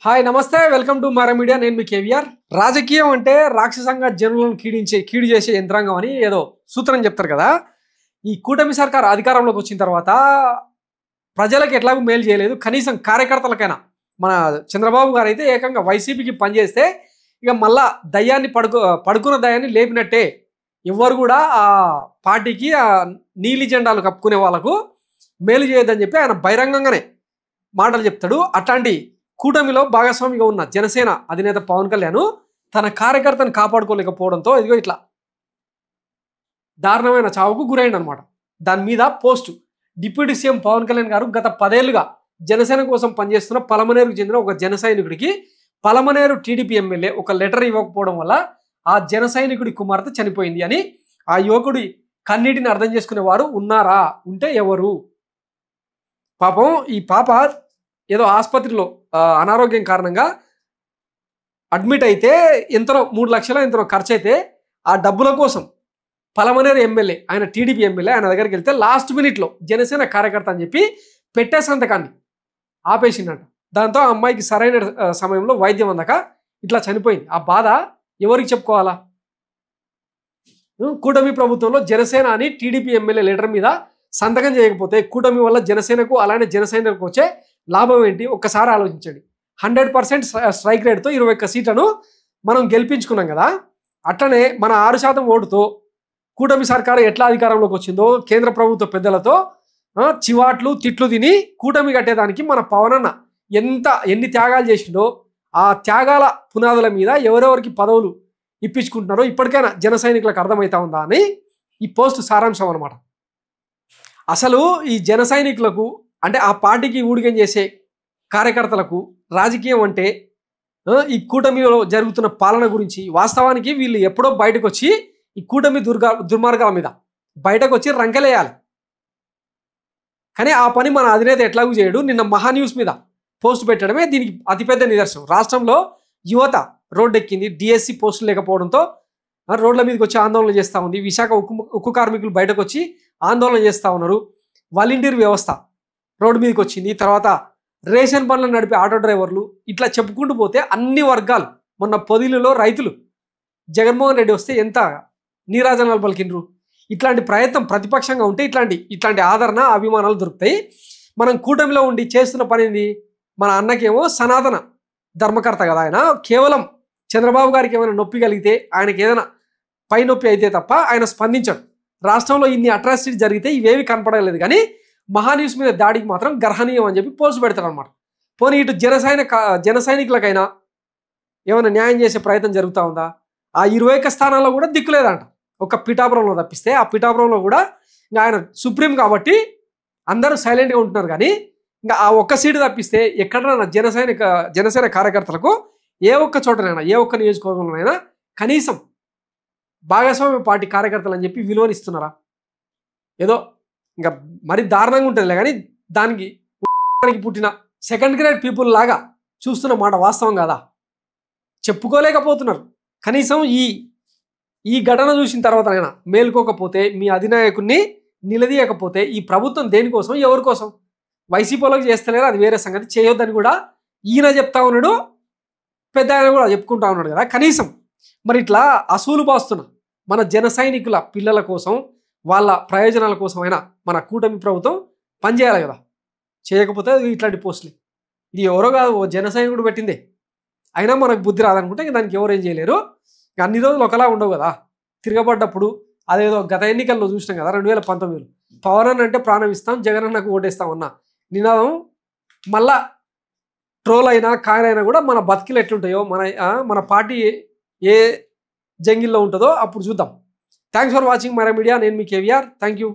Hi నమస్తే welcome to Mara media. నేను మీ కేవీఆర్. రాజకీయం అంటే రాక్షసంగా జనులను కీడు చేసే యంత్రాంగం అని ఏదో సూత్రం చెప్తారు కదా. ఈ కూటమి సర్కార్ అధికారంలోకి వచ్చిన తర్వాత ప్రజలకు ఎట్లాగూ మేలు చేయలేదు, కనీసం కార్యకర్తలకైనా. మన చంద్రబాబు గారు అయితే ఏకంగా వైసీపీకి పనిచేస్తే ఇక మళ్ళా దయ్యాన్ని పడుకున్న దయ్యాన్ని లేపినట్టే. ఎవరు కూడా ఆ పార్టీకి ఆ నీలి జెండాలు కప్పుకునే వాళ్ళకు మేలు చేయొద్దని చెప్పి ఆయన బహిరంగంగానే మాటలు చెప్తాడు. అట్లాంటి కూటమిలో భాగస్వామిగా ఉన్న జనసేన అధినేత పవన్ కళ్యాణ్ తన కార్యకర్తను కాపాడుకోలేకపోవడంతో ఇదిగో ఇట్లా దారుణమైన చావుకు గురైంది అనమాట. దాని మీద post deputy CM Pawan Kalyan గారు గత 10 ఏళ్లుగా జనసేన కోసం పనిచేస్తున్న పలమనేరుకు చెందిన ఒక జన సైనికుడికి పలమనేరు టీడీపీ ఎమ్మెల్యే ఒక లెటర్ ఇవ్వకపోవడం వల్ల ఆ జన సైనికుడి కుమార్తె చనిపోయింది అని ఆ యువకుడి కన్నీటిని అర్థం చేసుకునేవారు ఉన్నారా? ఉంటే ఎవరు? పాపం ఈ పాప ఏదో ఆసుపత్రిలో అనారోగ్యం కారణంగా అడ్మిట్ అయితే ఎంతనో 3 లక్షల ఎంతనో ఖర్చు అయితే ఆ డబ్బుల కోసం పలమనేరు ఎమ్మెల్యే, ఆయన టీడీపీ ఎమ్మెల్యే, ఆయన దగ్గరికి వెళ్తే లాస్ట్ మినిట్లో జనసేన కార్యకర్త అని చెప్పి పెట్టే సంతకాన్ని ఆపేసిందంట. దాంతో ఆ అమ్మాయికి సరైన సమయంలో వైద్యం అందక ఇట్లా చనిపోయింది. ఆ బాధ ఎవరికి చెప్పుకోవాలా? కూటమి ప్రభుత్వంలో జనసేన అని టీడీపీ ఎమ్మెల్యే లెటర్ మీద సంతకం చేయకపోతే కూటమి వల్ల జనసేనకు అలానే జనసేనకు వచ్చే లాభం ఏంటి? ఒక్కసారి ఆలోచించండి. 100% స్ట్రైక్ రేట్తో 21 సీట్లను మనం గెలిపించుకున్నాం కదా. అట్లనే మన 6% ఓటుతో కూటమి సర్కారు ఎట్లా అధికారంలోకి వచ్చిందో కేంద్ర ప్రభుత్వ పెద్దలతో చివాట్లు తిట్లు తిని కూటమి కట్టేదానికి మన పవన్ అన్న ఎన్ని త్యాగాలు చేసిండో ఆ త్యాగాల పునాదుల మీద ఎవరెవరికి పదవులు ఇప్పించుకుంటున్నారో ఇప్పటికైనా జన సైనికులకు అర్థమవుతా ఉందా అని ఈ పోస్ట్ సారాంశం అనమాట. అసలు ఈ జన సైనికులకు అంటే ఆ పార్టీకి ఊడిగం చేసే కార్యకర్తలకు రాజకీయం అంటే ఈ కూటమిలో జరుగుతున్న పాలన గురించి వాస్తవానికి వీళ్ళు ఎప్పుడో బయటకు వచ్చి ఈ కూటమి దుర్మార్గాల మీద బయటకు వచ్చి రంకెలేయాలి. కానీ ఆ పని మన అధినేత ఎట్లాగూ చేయడు. నిన్న మహాన్యూస్ మీద పోస్ట్ పెట్టడమే దీనికి అతిపెద్ద నిదర్శనం. రాష్ట్రంలో యువత రోడ్డెక్కింది. డిఎస్సి పోస్టులు లేకపోవడంతో రోడ్ల మీదకి వచ్చి ఆందోళన చేస్తూ ఉంది. విశాఖ ఉక్కు కార్మికులు బయటకు వచ్చి ఆందోళన చేస్తూ ఉన్నారు. వాలంటీర్ వ్యవస్థ రోడ్డు మీదకి వచ్చింది. తర్వాత రేషన్ బండ్లను నడిపే ఆటో డ్రైవర్లు, ఇట్లా చెప్పుకుంటూ పోతే అన్ని వర్గాలు. మొన్న పొదిలిలో రైతులు జగన్మోహన్ రెడ్డి వస్తే ఎంత నీరాజనాలు పలికినరు. ఇట్లాంటి ప్రయత్నం ప్రతిపక్షంగా ఉంటే ఇట్లాంటి ఆదరణ అభిమానాలు దొరుకుతాయి. మనం కూటమిలో ఉండి చేస్తున్న పని ఏంది? మన అన్నకేమో సనాతన ధర్మకర్త కదా. ఆయన కేవలం చంద్రబాబు గారికి ఏమైనా నొప్పి కలిగితే, ఆయనకి ఏదైనా పై నొప్పి అయితే తప్ప ఆయన స్పందించడు. రాష్ట్రంలో ఇన్ని అట్రాసిటీ జరిగితే ఇవేవి కనపడలేదు. కానీ మహాన్యూస్ మీద దాడికి మాత్రం గర్హనీయం అని చెప్పి పోస్ట్ పెడతారు అనమాట. పోనీ ఇటు జన సైనికులకైనా ఏమైనా న్యాయం చేసే ప్రయత్నం జరుగుతూ ఉందా? ఆ 21 స్థానాల్లో కూడా దిక్కులేదంట. ఒక పిఠాపురంలో తప్పిస్తే ఆ పిఠాపురంలో కూడా ఇంకా ఆయన సుప్రీం కాబట్టి అందరూ సైలెంట్గా ఉంటున్నారు. కానీ ఇంకా ఆ ఒక్క సీటు తప్పిస్తే ఎక్కడైనా జనసేన కార్యకర్తలకు ఏ ఒక్క చోటనైనా ఏ ఒక్క నియోజకవర్గంలోనైనా కనీసం భాగస్వామ్య పార్టీ కార్యకర్తలు అని చెప్పి విలువనిస్తున్నారా? ఏదో ఇంకా మరి దారుణంగా ఉంటుందిలే. కానీ దానికి పుట్టిన సెకండ్ గ్రేడ్ పీపుల్ లాగా చూస్తున్న మాట వాస్తవం కాదా? చెప్పుకోలేకపోతున్నారు. కనీసం ఈ ఘటన చూసిన తర్వాత అయినా మేల్కోకపోతే, మీ అధినాయకుడిని నిలదీయకపోతే ఈ ప్రభుత్వం దేనికోసం, ఎవరి కోసం? వైసీపీలోకి చేస్తలేరు, అది వేరే సంగతి. చేయొద్దని కూడా ఈయన చెప్తా ఉన్నాడు, పెద్ద ఆయన కూడా చెప్పుకుంటా ఉన్నాడు కదా. కనీసం మరి ఇట్లా అసూలు బాస్తున్న మన జన సైనికుల పిల్లల కోసం, వాళ్ళ ప్రయోజనాల కోసమైనా మన కూటమి ప్రభుత్వం పనిచేయాలి కదా. చేయకపోతే ఇట్లాంటి పోస్టులు ఇది ఎవరో కాదు, ఓ జన సైనికుడు పెట్టిందే. అయినా మనకు బుద్ధి రాదనుకుంటే ఇంక దానికి ఎవరు ఏం చేయలేరు. అన్ని రోజులు ఒకలా ఉండవు కదా. తిరగబడ్డప్పుడు అదేదో గత ఎన్నికల్లో చూసినాం కదా 2019లో పవన్ అంటే ప్రాణం ఇస్తాం, జగన్ అన్నకు ఓటేస్తాం అన్న నినాదం మళ్ళా ట్రోల్ అయినా కాయనైనా కూడా మన బతికిలు ఎట్లుంటాయో, మన పార్టీ ఏ జంగిల్లో ఉంటుందో అప్పుడు చూద్దాం. Thanks for watching Mara media. నేను మీ కేవీఆర్. Thank you.